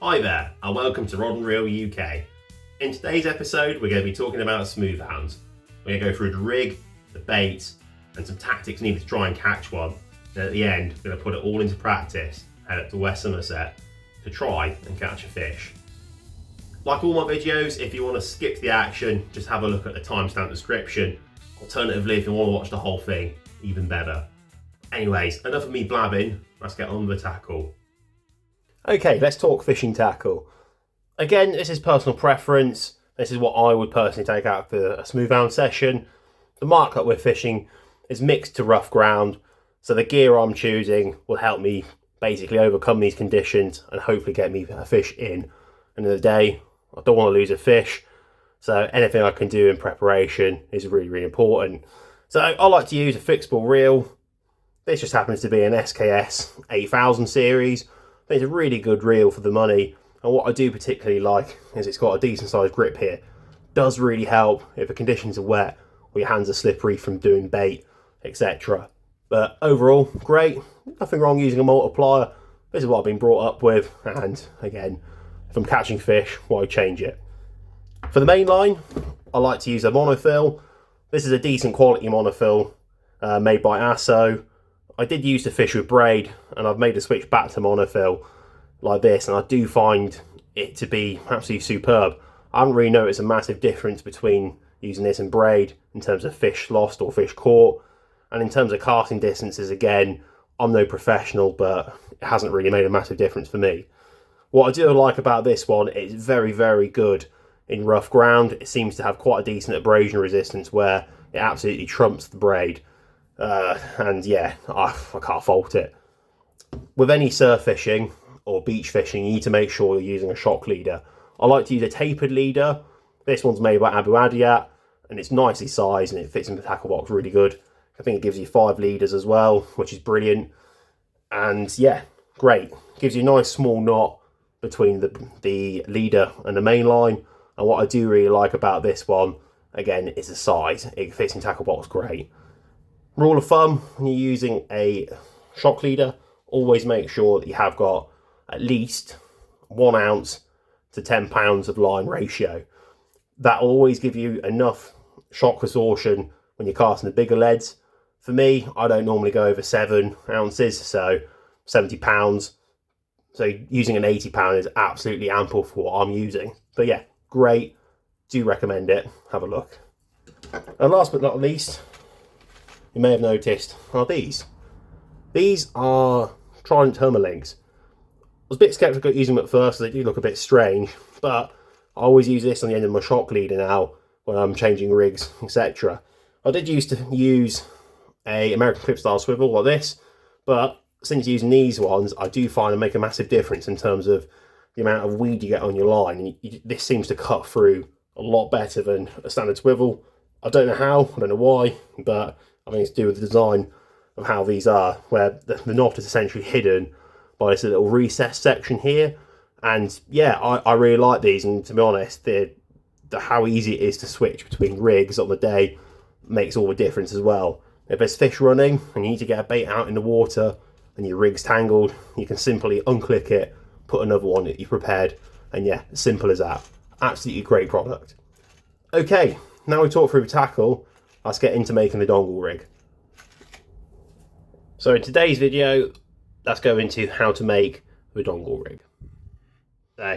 Hi there, and welcome to Rod and Reel UK. In today's episode, we're going to be talking about Smoothounds. We're going to go through the rig, the bait, and some tactics needed to try and catch one. And at the end, we're going to put it all into practice, head up to West Somerset to try and catch a fish. Like all my videos, if you want to skip the action, just have a look at the timestamp description. Alternatively, if you want to watch the whole thing, even better. Anyways, enough of me blabbing, let's get on with the tackle. Okay, let's talk fishing tackle. Again, this is personal preference. This is what I would personally take out for a Smoothound session. The mark we're fishing is mixed to rough ground, so the gear I'm choosing will help me basically overcome these conditions and hopefully get me a fish in. End of the day, I don't want to lose a fish, so anything I can do in preparation is really, really important. So I like to use a fixable reel. This just happens to be an SKS 8000 series. It's a really good reel for the money, and what I do particularly like is it's got a decent sized grip here. Does really help if the conditions are wet or your hands are slippery from doing bait, etc. But overall, great. Nothing wrong using a multiplier. This is what I've been brought up with, and again, if I'm catching fish, why change it? For the main line, I like to use a monofill. This is a decent quality monofill made by Asso. I did use to fish with braid, and I've made a switch back to monofill like this, and I do find it to be absolutely superb. I haven't really noticed a massive difference between using this and braid in terms of fish lost or fish caught, and in terms of casting distances, again, I'm no professional, but it hasn't really made a massive difference for me. What I do like about this one, it's very, very good in rough ground. It seems to have quite a decent abrasion resistance where it absolutely trumps the braid. And yeah, I can't fault it. With any surf fishing or beach fishing, you need to make sure you're using a shock leader. I like to use a tapered leader. This one's made by Abu Adiyat, and it's nicely sized and it fits in the tackle box really good. I think it gives you 5 leaders as well, which is brilliant. And yeah, great. Gives you a nice small knot between the leader and the main line. And what I do really like about this one, again, is the size. It fits in tackle box great. Rule of thumb, when you're using a shock leader, always make sure that you have got at least 1 ounce to 10 pounds of line ratio. That will always give you enough shock absorption when you're casting the bigger leads. For me, I don't normally go over 7 ounces, so 70 pounds. So using an 80 pound is absolutely ample for what I'm using. But yeah, great. Do recommend it. Have a look. And last but not least, you may have noticed are these. These are Trident Termalinks. I was a bit sceptical using them at first because they do look a bit strange, but I always use this on the end of my shock leader now when I'm changing rigs, etc. I did used to use a American clip style swivel like this, but since using these ones, I do find they make a massive difference in terms of the amount of weed you get on your line. And this seems to cut through a lot better than a standard swivel. I don't know how, I don't know why, but I think it's to do with the design of how these are, where the knot is essentially hidden by this little recessed section here. And yeah, I really like these, and to be honest, how easy it is to switch between rigs on the day makes all the difference as well. If there's fish running and you need to get a bait out in the water and your rig's tangled, you can simply unclick it, put another one that you prepared, and yeah, simple as that. Absolutely great product. Okay, now we talk through the tackle, let's get into making the dongle rig. So in today's video, let's go into how to make the dongle rig.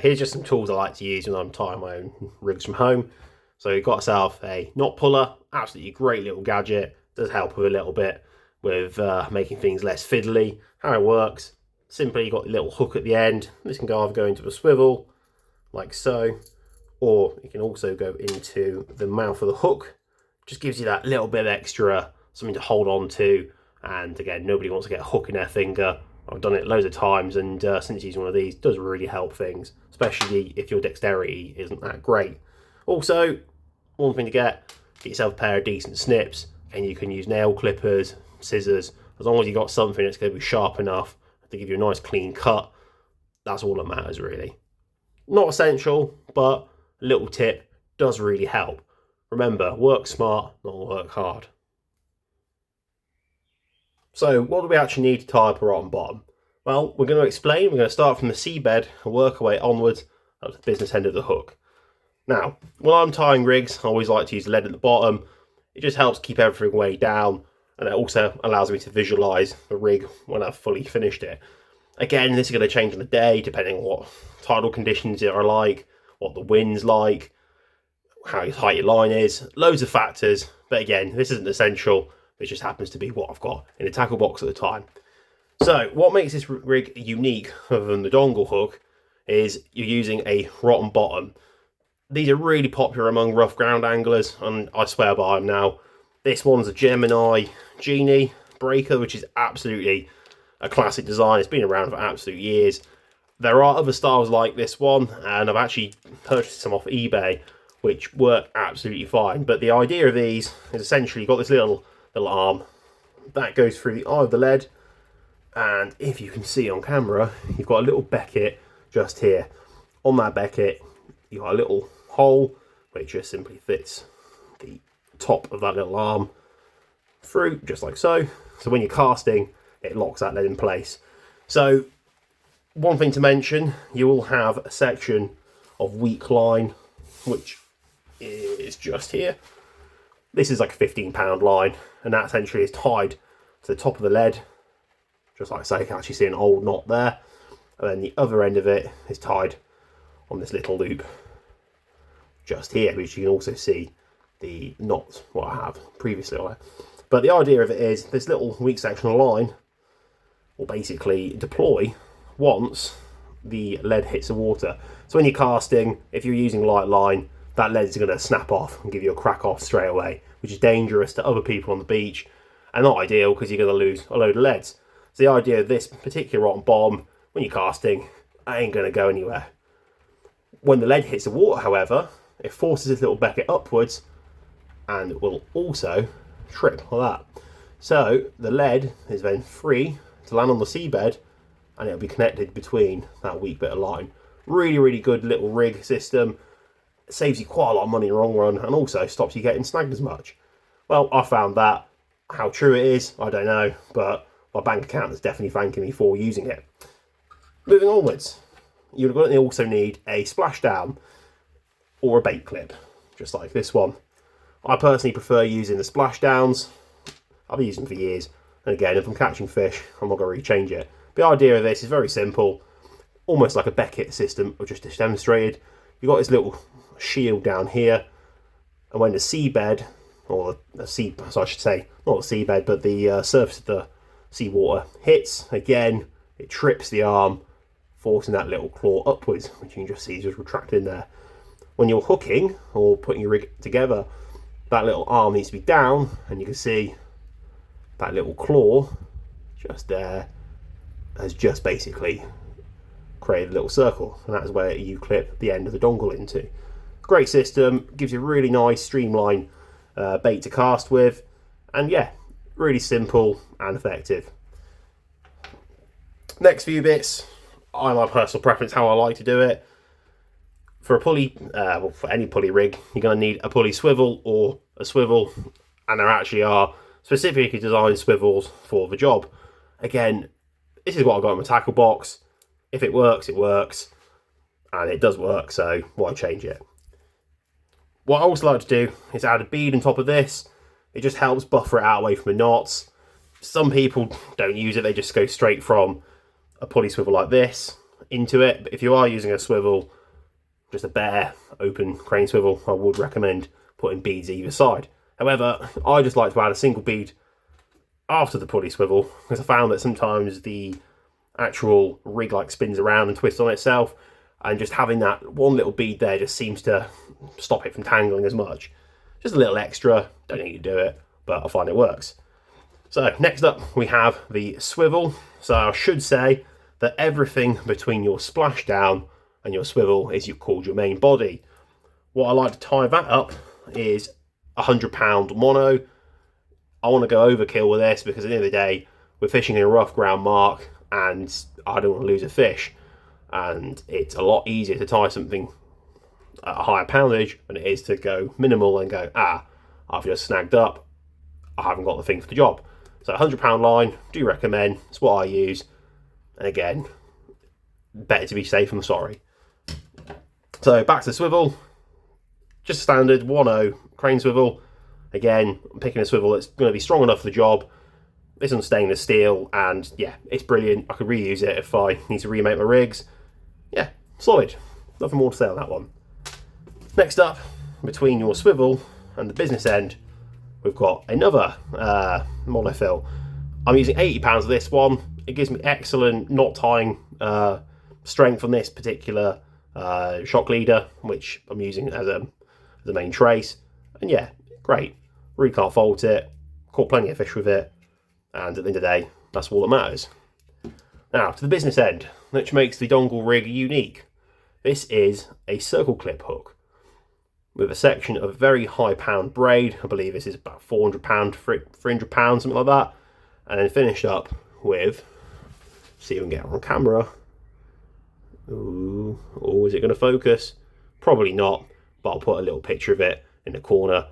Here's just some tools I like to use when I'm tying my own rigs from home. So you've got yourself a knot puller, absolutely great little gadget, does help with a little bit with making things less fiddly. How it works, simply you've got a little hook at the end. This can either go into a swivel, like so, or you can also go into the mouth of the hook. Just gives you that little bit extra, something to hold on to. And again, nobody wants to get a hook in their finger. I've done it loads of times, and since using one of these, does really help things, especially if your dexterity isn't that great. Also, one thing to get yourself a pair of decent snips, and you can use nail clippers, scissors, as long as you've got something that's going to be sharp enough to give you a nice clean cut. That's all that matters, really. Not essential, but a little tip does really help. Remember, work smart, not work hard. So what do we actually need to tie up a rod and bottom? Well, we're going to explain. We're going to start from the seabed and work our way onwards up to the business end of the hook. Now, when I'm tying rigs, I always like to use lead at the bottom. It just helps keep everything way down, and it also allows me to visualise the rig when I've fully finished it. Again, this is going to change on the day, depending on what tidal conditions are like, what the wind's like, how tight your line is, loads of factors. But again, this isn't essential. It just happens to be what I've got in the tackle box at the time. So what makes this rig unique, other than the dongle hook, is you're using a rotten bottom. These are really popular among rough ground anglers, and I swear by them now. This one's a Gemini Genie breaker, which is absolutely a classic design. It's been around for absolute years. There are other styles like this one, and I've actually purchased some off eBay, which work absolutely fine. But the idea of these is essentially you've got this little arm that goes through the eye of the lead, and if you can see on camera, you've got a little becket just here. On that becket, you've got a little hole which just simply fits the top of that little arm through, just like so. So when you're casting, it locks that lead in place. So one thing to mention, you will have a section of weak line, which is just here. This is like a 15-pound line, and that essentially is tied to the top of the lead, just like so. You can actually see an old knot there, and then the other end of it is tied on this little loop just here, which you can also see the knot what I have previously on it. But the idea of it is this little weak section of line will basically deploy once the lead hits the water. So when you're casting, if you're using light line, that lead is going to snap off and give you a crack off straight away, which is dangerous to other people on the beach and not ideal because you're going to lose a load of leads. So the idea of this particular rotten bomb, when you're casting, ain't going to go anywhere. When the lead hits the water, however, it forces this little becket upwards and will also trip like that. So the lead is then free to land on the seabed, and it'll be connected between that weak bit of line. Really, really good little rig system. It saves you quite a lot of money in the long run, and also stops you getting snagged as much. Well, I found that. How true it is, I don't know, but my bank account is definitely thanking me for using it. Moving onwards, you're going to also need a splashdown or a bait clip, just like this one. I personally prefer using the splashdowns. I've used them for years, and again, if I'm catching fish, I'm not going to really change it. The idea of this is very simple, almost like a becket system I've just demonstrated. You've got this little shield down here, and when the seabed, or the sea, so I should say, not the seabed, but the surface of the seawater hits, again, it trips the arm, forcing that little claw upwards, which you can just see is just retracted there. When you're hooking or putting your rig together, that little arm needs to be down, and you can see that little claw just there has just basically created a little circle, and that's where you clip the end of the dongle into. Great system, gives you a really nice streamlined bait to cast with, and yeah, really simple and effective. Next few bits, my personal preference, how I like to do it. For a pulley, well, for any pulley rig, you're going to need a pulley swivel or a swivel, and there actually are specifically designed swivels for the job. Again, this is what I've got in my tackle box. If it works, it works, and it does work, so why change it? What I also like to do is add a bead on top of this. It just helps buffer it out away from the knots. Some people don't use it, they just go straight from a pulley swivel like this into it. But if you are using a swivel, just a bare open crane swivel, I would recommend putting beads either side. However, I just like to add a single bead after the pulley swivel, because I found that sometimes the actual rig like spins around and twists on itself, and just having that one little bead there just seems to stop it from tangling as much. Just a little extra, don't need to do it, but I find it works. So next up we have the swivel. So I should say that everything between your splashdown and your swivel is called your main body. What I like to tie that up is a 100-pound mono. I want to go overkill with this because at the end of the day, we're fishing in a rough ground mark and I don't want to lose a fish. And it's a lot easier to tie something at a higher poundage than it is to go minimal and go, I've just snagged up, I haven't got the thing for the job. So 100-pound line, do recommend, it's what I use. And again, better to be safe than sorry. So back to the swivel, just standard 1.0 crane swivel. Again, I'm picking a swivel that's going to be strong enough for the job. This one's stainless steel, and yeah, it's brilliant. I could reuse it if I need to remake my rigs. Yeah, solid. Nothing more to say on that one. Next up, between your swivel and the business end, we've got another monofill. I'm using 80 pounds of this one. It gives me excellent knot tying strength on this particular shock leader, which I'm using as a main trace. And yeah, great. Really can't fault it. Caught plenty of fish with it. And at the end of the day, that's all that matters. Now, to the business end, which makes the Dongle Rig unique. This is a circle clip hook with a section of very high pound braid. I believe this is about £400, £300, something like that. And then finished up with, see if we can get it on camera. Ooh, oh, is it going to focus? Probably not, but I'll put a little picture of it in the corner.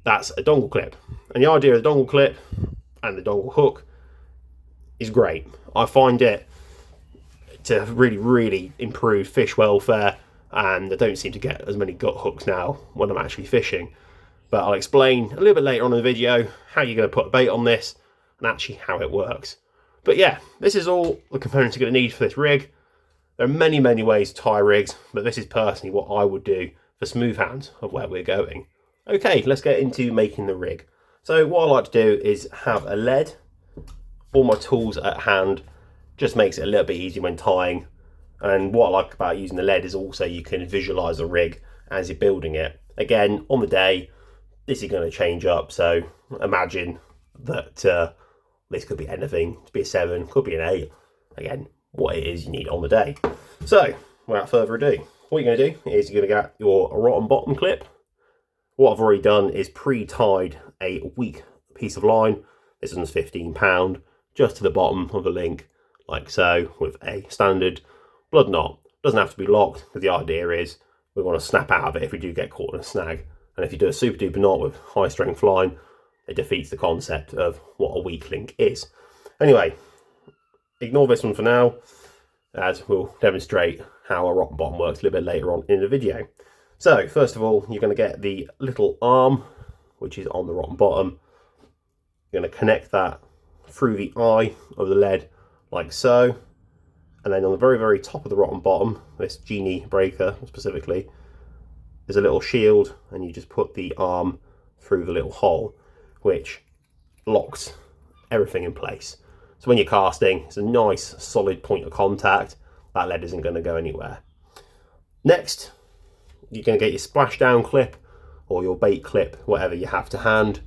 That's a dongle clip. And the idea of the dongle clip and the dongle hook is great. I find it to really, really improve fish welfare, and I don't seem to get as many gut hooks now when I'm actually fishing. But I'll explain a little bit later on in the video how you're going to put a bait on this and actually how it works. But yeah, this is all the components you're going to need for this rig. There are many, many ways to tie rigs, but this is personally what I would do for Smoothound of where we're going. Okay, let's get into making the rig. So what I like to do is have a lead, all my tools at hand. Just makes it a little bit easier when tying. And what I like about using the lead is also you can visualize the rig as you're building it. Again, on the day, this is going to change up. So imagine that this could be anything. It could be a 7, could be an 8. Again, what it is you need on the day. So without further ado, what you're going to do is you're going to get your rotten bottom clip. What I've already done is pre-tied a weak piece of line. This one's £15, just to the bottom of the link, like so, with a standard blood knot. Doesn't have to be locked, because the idea is we want to snap out of it if we do get caught in a snag. And if you do a super duper knot with high strength line, it defeats the concept of what a weak link is. Anyway, ignore this one for now, as we'll demonstrate how a rotten bottom works a little bit later on in the video. So first of all, you're going to get the little arm, which is on the rotten bottom. You're going to connect that through the eye of the lead, like so. And then on the very, very top of the rotten bottom, this genie breaker specifically, there's a little shield, and you just put the arm through the little hole, which locks everything in place. So when you're casting, it's a nice solid point of contact. That lead isn't going to go anywhere. Next, you're going to get your splashdown clip or your bait clip, whatever you have to hand,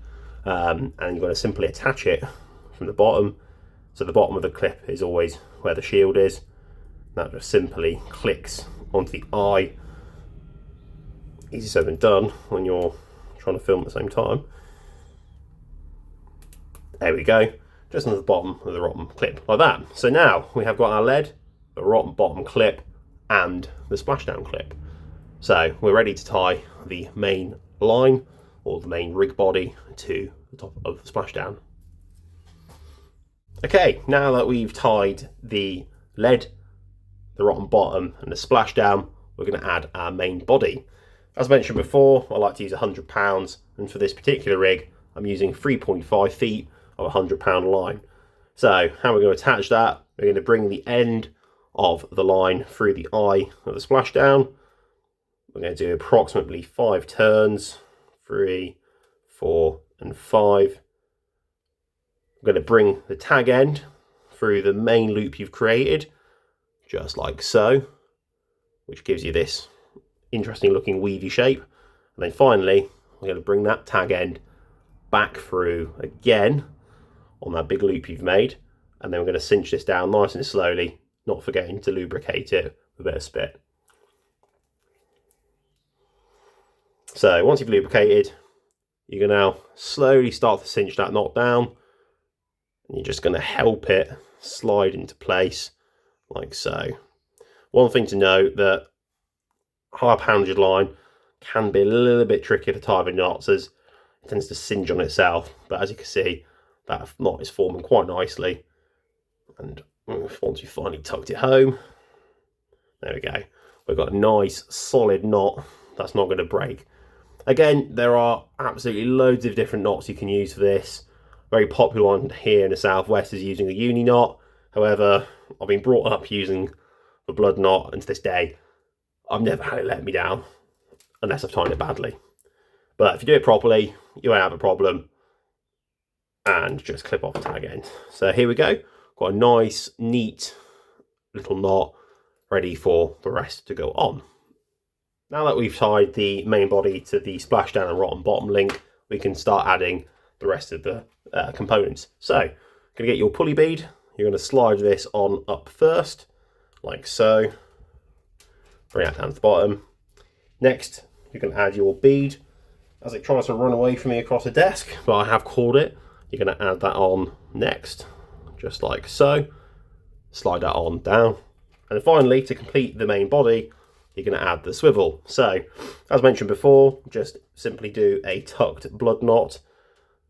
and you're going to simply attach it from the bottom. So the bottom of the clip is always where the shield is. That just simply clicks onto the eye. Easy said than done when you're trying to film at the same time. There we go, just on the bottom of the rotten clip, like that. So now we have got our lead, the rotten bottom clip, and the splashdown clip. So we're ready to tie the main line, or the main rig body, to the top of the splashdown. Okay, now that we've tied the lead, the rotten bottom, and the splashdown, we're going to add our main body. As mentioned before, I like to use £100, and for this particular rig, I'm using 3.5 feet of £100 line. So how we're going to attach that, we're going to bring the end of the line through the eye of the splashdown. We're going to do approximately 5 turns, 3, 4, and 5. We're going to bring the tag end through the main loop you've created, just like so, which gives you this interesting looking weavy shape. And then finally, we're going to bring that tag end back through again on that big loop you've made, and then we're going to cinch this down nice and slowly, not forgetting to lubricate it with a bit of spit. So once you've lubricated, you can now slowly start to cinch that knot down, and you're just going to help it slide into place like so. One thing to note, that high poundage line can be a little bit tricky to tie the knots, as it tends to singe on itself, but as you can see, that knot is forming quite nicely, and once you finally tucked it home, there we go. We've got a nice solid knot that's not going to break. Again, there are absolutely loads of different knots you can use for this. Very popular one here in the southwest is using a uni knot. However, I've been brought up using the blood knot, and to this day, I've never had it let me down unless I've timed it badly. But if you do it properly, you won't have a problem. And just clip off the tag end. So here we go. Got a nice, neat little knot ready for the rest to go on. Now that we've tied the main body to the splashdown and rotten bottom link, we can start adding the rest of the components. So, you're going to get your pulley bead. You're going to slide this on up first, like so. Bring that down to the bottom. Next, you can add your bead. As it tries to run away from me across the desk, but I have caught it, you're going to add that on next, just like so. Slide that on down. And finally, to complete the main body, you're going to add the swivel. So, as mentioned before, just simply do a tucked blood knot.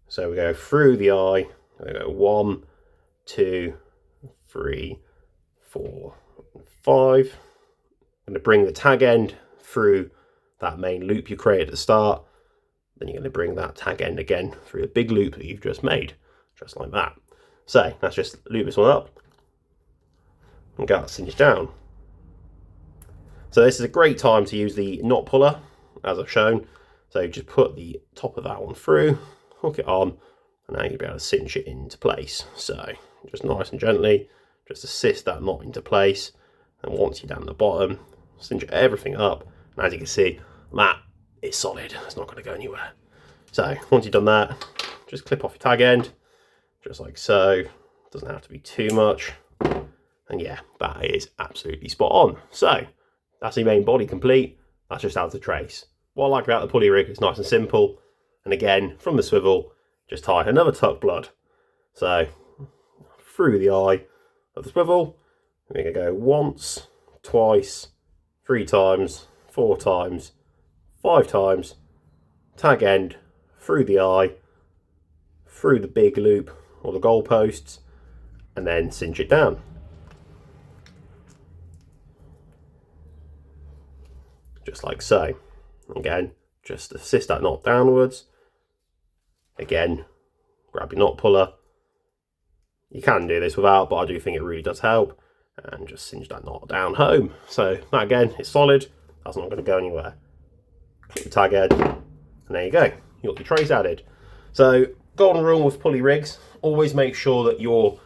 So we go through the eye, we go 1, 2, 3, 4, 5. I'm going to bring the tag end through that main loop you created at the start. Then you're going to bring that tag end again through the big loop that you've just made, just like that. So let's just loop this one up and get that cinched down. So this is a great time to use the knot puller, as I've shown. So just put the top of that one through, hook it on, and now you'll be able to cinch it into place. So just nice and gently, just assist that knot into place. And once you're down the bottom, cinch everything up. And as you can see, that is solid. It's not going to go anywhere. So once you've done that, just clip off your tag end, just like so. Doesn't have to be too much. And yeah, that is absolutely spot on. So that's the main body complete. That's just how to trace. What I like about the pulley rig, it's nice and simple. And again, from the swivel, just tie another tuck blood. So through the eye of the swivel, we're going to go once, twice, 3 times, 4 times, 5 times, tag end, through the eye, through the big loop or the goalposts, and then cinch it down. Just like so. Again, just assist that knot downwards. Again, grab your knot puller. You can do this without, but I do think it really does help. And just cinch that knot down home. So that again, it's solid. That's not going to go anywhere. Click the tag end, and there you go. You've got your trace added. So, golden rule with pulley rigs, always make sure that your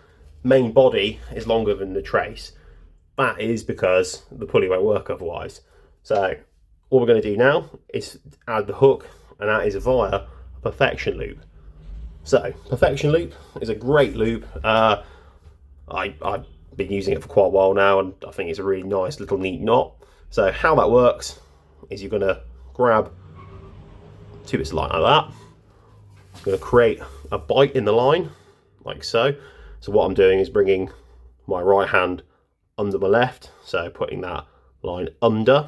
main body is longer than the trace. That is because the pulley won't work otherwise. So, all we're going to do now is add the hook, and that is via a perfection loop. So, perfection loop is a great loop. I've been using it for quite a while now, and I think it's a really nice little neat knot. So, how that works is you're going to grab 2 bits of line like that. I'm going to create a bite in the line, like so. So what I'm doing is bringing my right hand under my left, so putting that line under.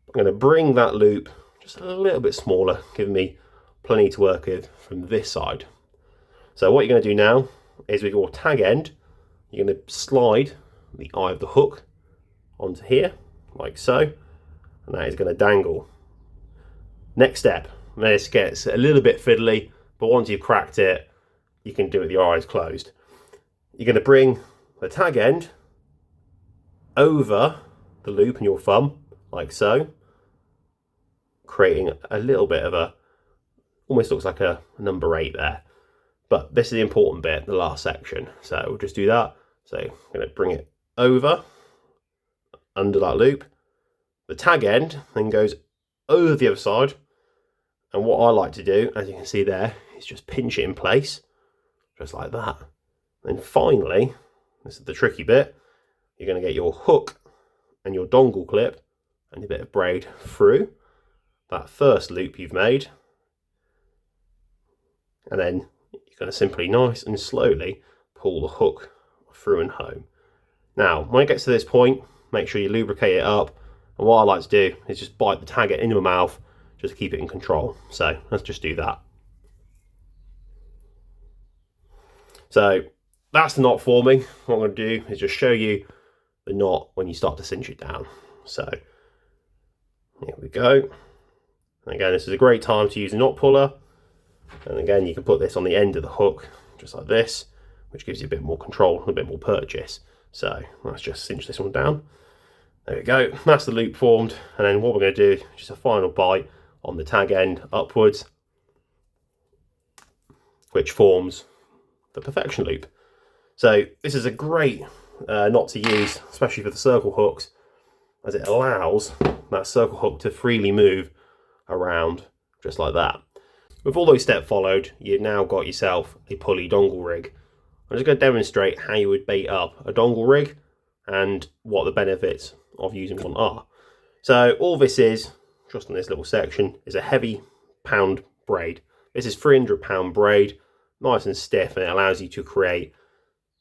I'm going to bring that loop just a little bit smaller, giving me plenty to work with from this side. So what you're going to do now is with your tag end, you're going to slide the eye of the hook onto here, like so, and that is going to dangle. Next step, this gets a little bit fiddly, but once you've cracked it, you can do it with your eyes closed. You're going to bring the tag end over the loop in your thumb, like so, creating a little bit of a, almost looks like a number 8 there. But this is the important bit, the last section. So we'll just do that. So I'm going to bring it over, under that loop. The tag end then goes over the other side. And what I like to do, as you can see there, is just pinch it in place, just like that. And finally, this is the tricky bit, you're going to get your hook and your dongle clip and a bit of braid through that first loop you've made. And then you're going to simply nice and slowly pull the hook through and home. Now, when it gets to this point, make sure you lubricate it up. And what I like to do is just bite the tag into my mouth, just to keep it in control. So let's just do that. So that's the knot forming. What I'm going to do is just show you the knot when you start to cinch it down. So here we go. And again, this is a great time to use a knot puller. And again, you can put this on the end of the hook, just like this, which gives you a bit more control and a bit more purchase. So let's just cinch this one down. There we go. That's the loop formed. And then what we're going to do is just a final bite on the tag end upwards, which forms the perfection loop. So this is a great knot to use, especially for the circle hooks, as it allows that circle hook to freely move around just like that. With all those steps followed, you've now got yourself a pulley dongle rig. I'm just going to demonstrate how you would bait up a dongle rig and what the benefits of using one are. So all this is, just on this little section, is a heavy pound braid. This is 300-pound braid, nice and stiff, and it allows you to create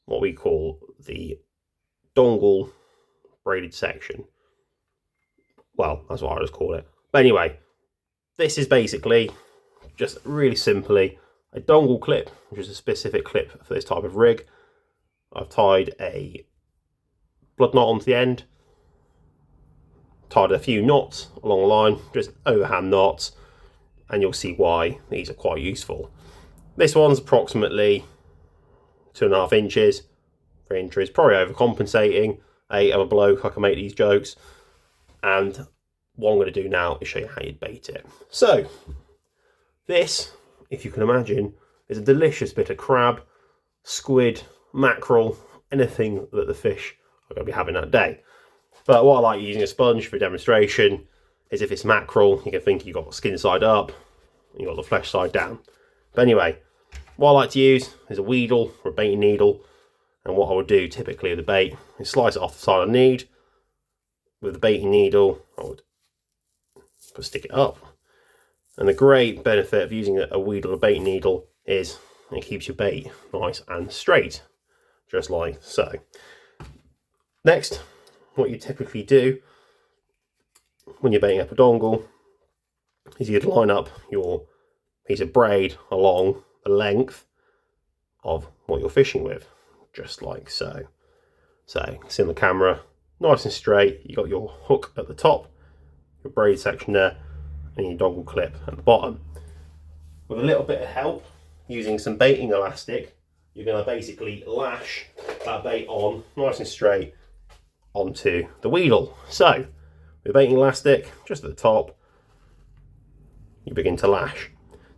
what we call the dongle braided section. Well, that's what I just call it. But anyway, this is basically just really simply a dongle clip, which is a specific clip for this type of rig. I've tied a blood knot onto the end, tied a few knots along the line, just overhand knots, and you'll see why these are quite useful. This one's approximately 2.5 inches, 3 inches, probably overcompensating. I'm a bloke, I can make these jokes. And what I'm going to do now is show you how you'd bait it. So this, if you can imagine, is a delicious bit of crab, squid, mackerel, anything that the fish are going to be having that day. But what I like using a sponge for demonstration is if it's mackerel, you can think you've got the skin side up, and you've got the flesh side down. But anyway, what I like to use is a wheedle or a baiting needle. And what I would do typically with the bait is slice it off the side I need. With the baiting needle, I would stick it up. And the great benefit of using a wheedle or baiting needle is it keeps your bait nice and straight, just like so. Next, what you typically do when you're baiting up a dongle is you'd line up your piece of braid along the length of what you're fishing with, just like so. So you can see on the camera, nice and straight. You got your hook at the top, your braid section there, and your dongle clip at the bottom. With a little bit of help, using some baiting elastic, you're going to basically lash that bait on nice and straight onto the wheedle. So with baiting elastic just at the top, you begin to lash.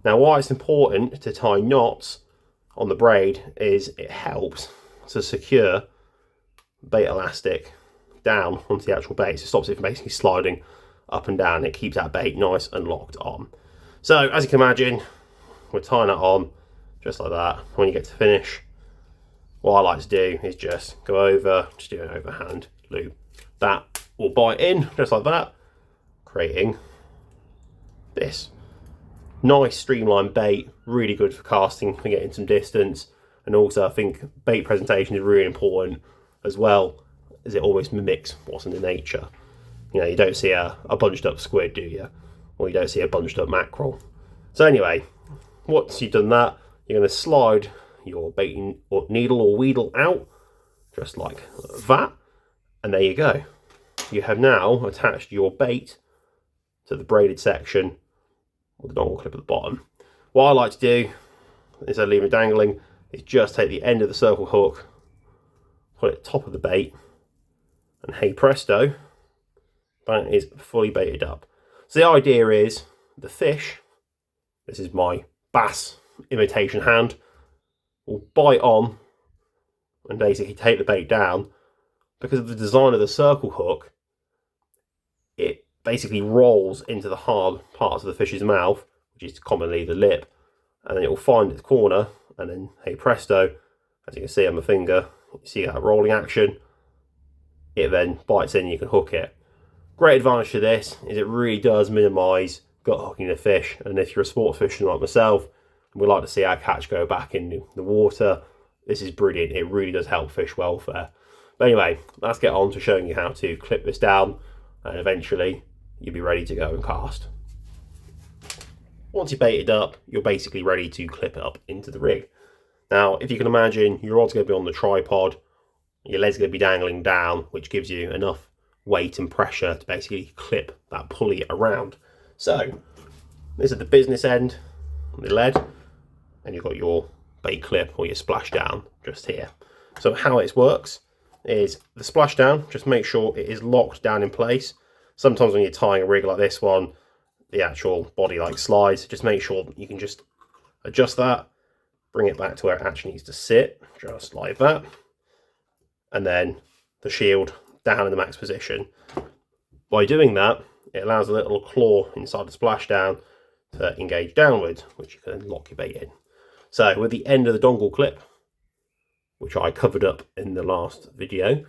Now why it's important to tie knots on the braid is it helps to secure bait elastic down onto the actual bait. So it stops it from basically sliding up and down. It keeps that bait nice and locked on. So as you can imagine, we're tying that on just like that. When you get to finish, what I like to do is just go over, just do an overhand loop. That will bite in just like that, creating this nice streamlined bait, really good for casting and getting some distance. And also I think bait presentation is really important as well, as it always mimics what's in the nature. You know, you don't see a bunched up squid, do you? Or you don't see a bunched up mackerel. So anyway, once you've done that, you're going to slide your baiting needle or wheedle out, just like that. And there you go. You have now attached your bait to the braided section with the dongle clip at the bottom. What I like to do, instead of leaving it dangling, is just take the end of the circle hook, put it at the top of the bait, and hey presto, that is fully baited up. So the idea is the fish, this is my bass imitation hand, will bite on and basically take the bait down. Because of the design of the circle hook, it basically rolls into the hard parts of the fish's mouth, which is commonly the lip, and then it will find its corner, and then hey presto, as you can see on my finger, you see that rolling action, it then bites in and you can hook it. Great advantage to this is it really does minimise gut hooking the fish, and if you're a sports fisherman like myself, and we like to see our catch go back in the water, this is brilliant. It really does help fish welfare. But anyway, let's get on to showing you how to clip this down, and eventually you'll be ready to go and cast. Once you've baited up, you're basically ready to clip it up into the rig. Now, if you can imagine, your rod's going to be on the tripod, your legs going to be dangling down, which gives you enough weight and pressure to basically clip that pulley around. So, this is the business end, the lead, and you've got your bait clip or your splashdown just here. So how it works is the splashdown, just make sure it is locked down in place. Sometimes when you're tying a rig like this one, the actual body like slides. Just make sure you can just adjust that, bring it back to where it actually needs to sit, just like that. And then the shield down in the max position. By doing that, it allows a little claw inside the splashdown to engage downwards, which you can lock your bait in. So with the end of the dongle clip, which I covered up in the last video,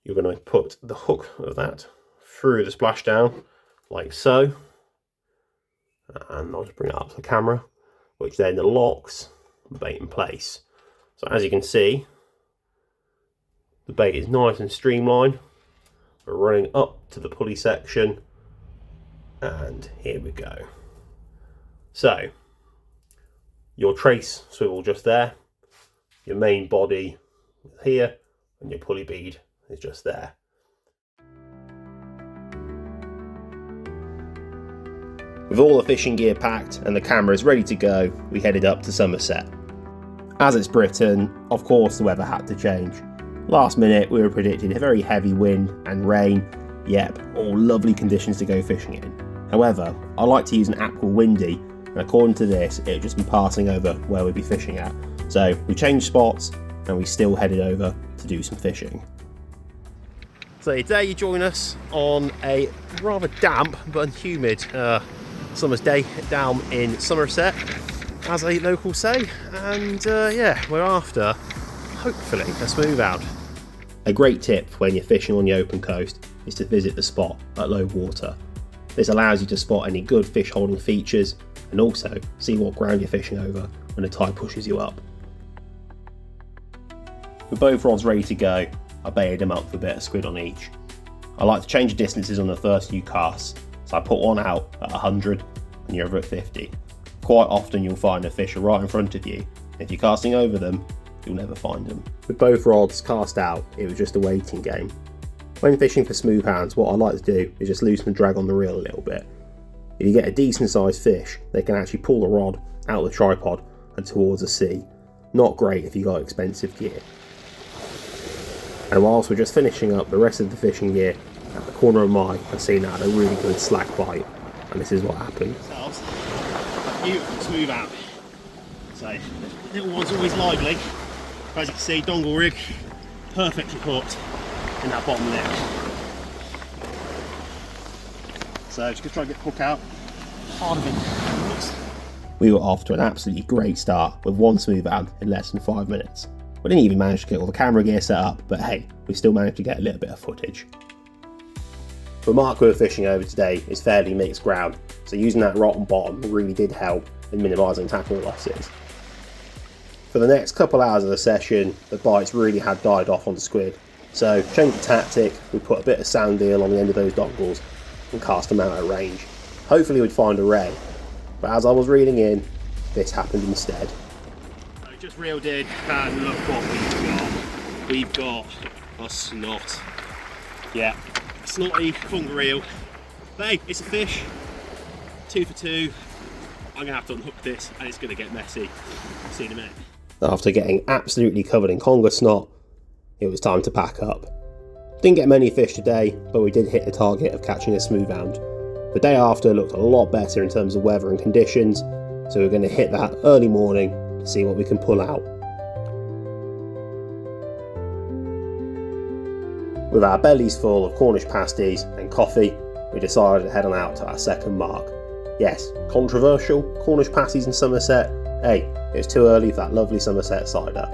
you're going to put the hook of that through the splashdown like so. And I'll just bring it up to the camera, which then locks the bait in place. So as you can see, the bait is nice and streamlined. We're running up to the pulley section, and here we go. So, your trace swivel just there, your main body here, and your pulley bead is just there. With all the fishing gear packed and the cameras ready to go, we headed up to Somerset. As it's Britain, of course the weather had to change. Last minute we were predicted a very heavy wind and rain. Yep, all lovely conditions to go fishing in. However, I like to use an app called Windy, and according to this, it would just be passing over where we'd be fishing at. So we changed spots and we still headed over to do some fishing. So today you join us on a rather damp but humid summer's day down in Somerset, as a local say, and yeah, we're after hopefully a smoothound. A great tip when you're fishing on the open coast is to visit the spot at low water. This allows you to spot any good fish holding features and also see what ground you're fishing over when the tide pushes you up. With both rods ready to go, I baited them up with a bit of squid on each. I like to change the distances on the first few casts, so I put one out at 100 and the other at 50. Quite often you'll find the fish are right in front of you. If you're casting over them, you'll never find them. With both rods cast out, it was just a waiting game. When fishing for smoothhounds, what I like to do is just loosen the drag on the reel a little bit. If you get a decent sized fish, they can actually pull the rod out of the tripod and towards the sea. Not great if you got expensive gear. And whilst we're just finishing up the rest of the fishing gear, at the corner of my eye, I've seen out a really good slack bite, and this is what happened. A beautiful smoothhound. So, little one's always lively. As you can see, Dongle Rig, perfectly hooked in that bottom lip. So just gonna try and get the hook out. Hard of it. We were off to an absolutely great start with one smoothhound in less than 5 minutes. We didn't even manage to get all the camera gear set up, but hey, we still managed to get a little bit of footage. The mark we were fishing over today is fairly mixed ground, so using that rotten bottom really did help in minimising tackle losses. For the next couple hours of the session, the bites really had died off on the squid, so changed the tactic, we put a bit of sand eel on the end of those dongles and cast them out at range. Hopefully we'd find a ray, but as I was reeling in, this happened instead. So just reeled in, and look what we've got. We've got a snot. Yeah, a snotty fungal reel. But hey, it's a fish. 2 for 2. I'm going to have to unhook this and it's going to get messy. See you in a minute. After getting absolutely covered in conger snot, it was time to pack up. Didn't get many fish today, but we did hit the target of catching a smoothhound. The day after looked a lot better in terms of weather and conditions, so we're going to hit that early morning to see what we can pull out. With our bellies full of Cornish pasties and coffee, we decided to head on out to our second mark. Yes, controversial, Cornish pasties in Somerset. Hey, it was too early for that lovely Somerset cider.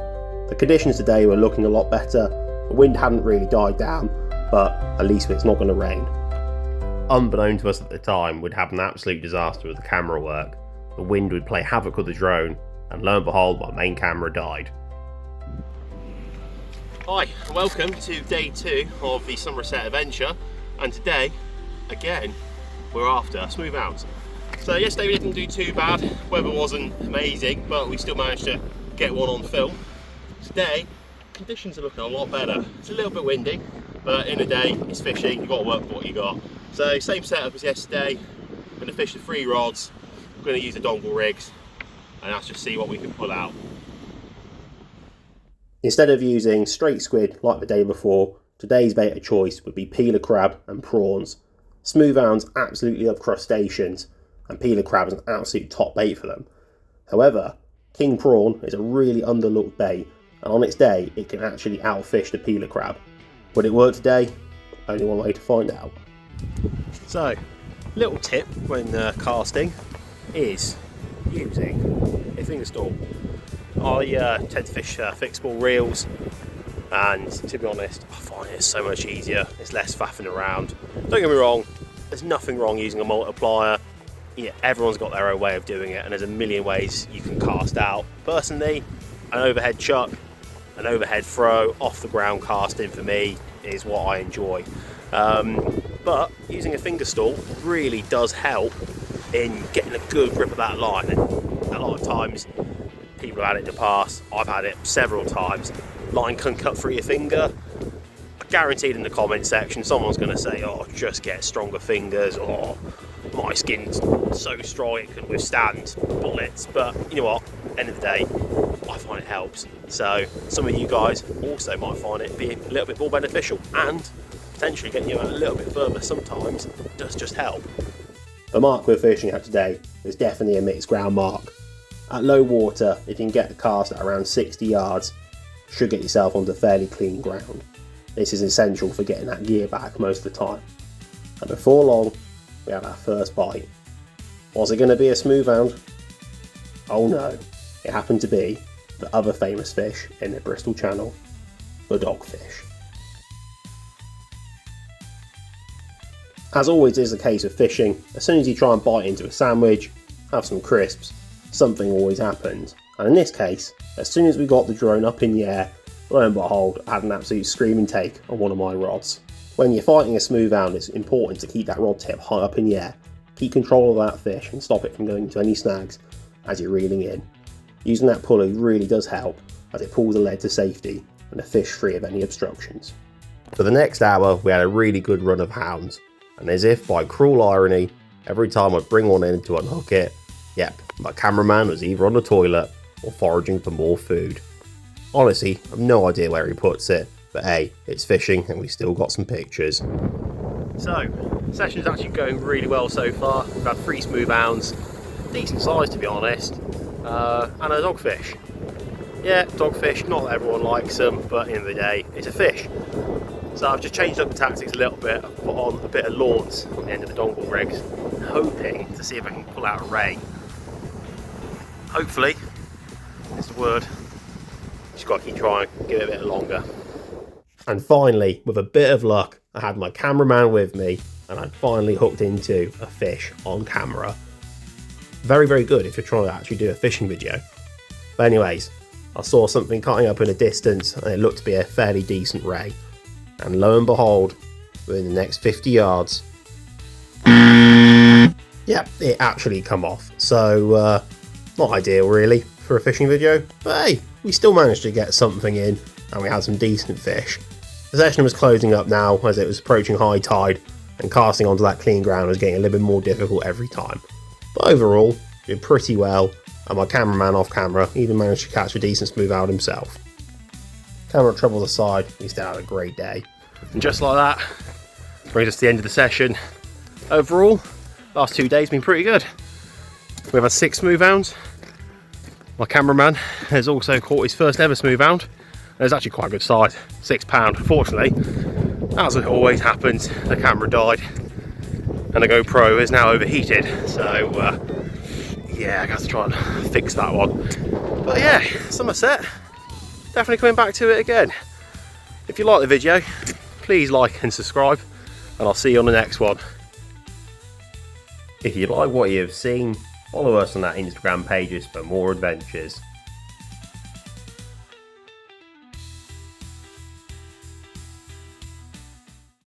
The conditions today were looking a lot better. The wind hadn't really died down, but at least it's not going to rain. Unbeknown to us at the time, we'd have an absolute disaster with the camera work. The wind would play havoc with the drone, and lo and behold, my main camera died. Hi, and welcome to day 2 of the Somerset adventure, and today, again, we're after smoothhounds. So yesterday we didn't do too bad, weather wasn't amazing, but we still managed to get one on film. Today, conditions are looking a lot better. It's a little bit windy, but in the day, it's fishing. You've got to work for what you got. So same setup as yesterday. I'm going to fish the 3 rods. I'm going to use the Dongle rigs, and let's just see what we can pull out. Instead of using straight squid like the day before, today's bait of choice would be peeler crab and prawns. Smoothounds absolutely love crustaceans, and peeler crab is an absolute top bait for them. However, king prawn is a really underlooked bait, and on its day it can actually outfish the peeler crab. Would it work today? Only one way to find out. So, little tip when casting is using a finger stall. I tend to fish fixed ball reels, and to be honest, I find it so much easier. It's less faffing around. Don't get me wrong, there's nothing wrong using a multiplier. Yeah, everyone's got their own way of doing it, and there's a million ways you can cast out. Personally, an overhead chuck, an overhead throw, off the ground casting for me is what I enjoy. But using a finger stall really does help in getting a good grip of that line. And a lot of times, people have had it in the past, I've had it several times. Line can cut through your finger. Guaranteed in the comment section, someone's going to say, oh, just get stronger fingers, or my skin's so strong it can withstand bullets. But you know what, end of the day, I find it helps. So some of you guys also might find it being a little bit more beneficial, and potentially getting you a little bit further sometimes does just help. The mark we're fishing at today is definitely a mixed ground mark. At low water, if you can get the cast at around 60 yards, should get yourself onto fairly clean ground. This is essential for getting that gear back most of the time. And before long, we have our first bite. Was it going to be a Smoothound? Oh no, it happened to be the other famous fish in the Bristol Channel, the dogfish. As always is the case with fishing, as soon as you try and bite into a sandwich, have some crisps, something always happens. And in this case, as soon as we got the drone up in the air, lo and behold, I had an absolute screaming take on one of my rods. When you're fighting a Smoothound, it's important to keep that rod tip high up in the air, keep control of that fish and stop it from going into any snags as you're reeling in. Using that pulley really does help, as it pulls the lead to safety and the fish free of any obstructions. For the next hour, we had a really good run of hounds, and as if by cruel irony, every time I'd bring one in to unhook it, yep, my cameraman was either on the toilet or foraging for more food. Honestly, I've no idea where he puts it, but hey, it's fishing and we still got some pictures. So, the session's actually going really well so far. We've had 3 Smoothounds, decent size to be honest, and a dogfish. Yeah, dogfish, not that everyone likes them, but at the end of the day, it's a fish. So I've just changed up the tactics a little bit. I've put on a bit of lawns on the end of the Dongle rigs, hoping to see if I can pull out a ray. Hopefully, it's the word. Just got to keep trying, give it a bit longer. And finally, with a bit of luck, I had my cameraman with me, and I'd finally hooked into a fish on camera. Very, very good if you're trying to actually do a fishing video. But anyways, I saw something cutting up in the distance, and it looked to be a fairly decent ray. And lo and behold, within the next 50 yards, yeah, it actually come off. So, not ideal really for a fishing video, but hey, we still managed to get something in, and we had some decent fish. The session was closing up now as it was approaching high tide, and casting onto that clean ground was getting a little bit more difficult every time. But overall, did pretty well, and my cameraman off camera even managed to catch a decent Smoothound himself. Camera troubles aside, we still had a great day. And just like that, brings us to the end of the session. Overall, last 2 days been pretty good. We've had 6 Smoothounds. My cameraman has also caught his first ever Smoothound. It's actually quite a good size, £6. Unfortunately, as it always happens, the camera died and the GoPro is now overheated. So yeah, I got to try and fix that one. But yeah, Somerset, definitely coming back to it again. If you like the video, please like and subscribe, and I'll see you on the next one. If you like what you've seen, follow us on our Instagram pages for more adventures.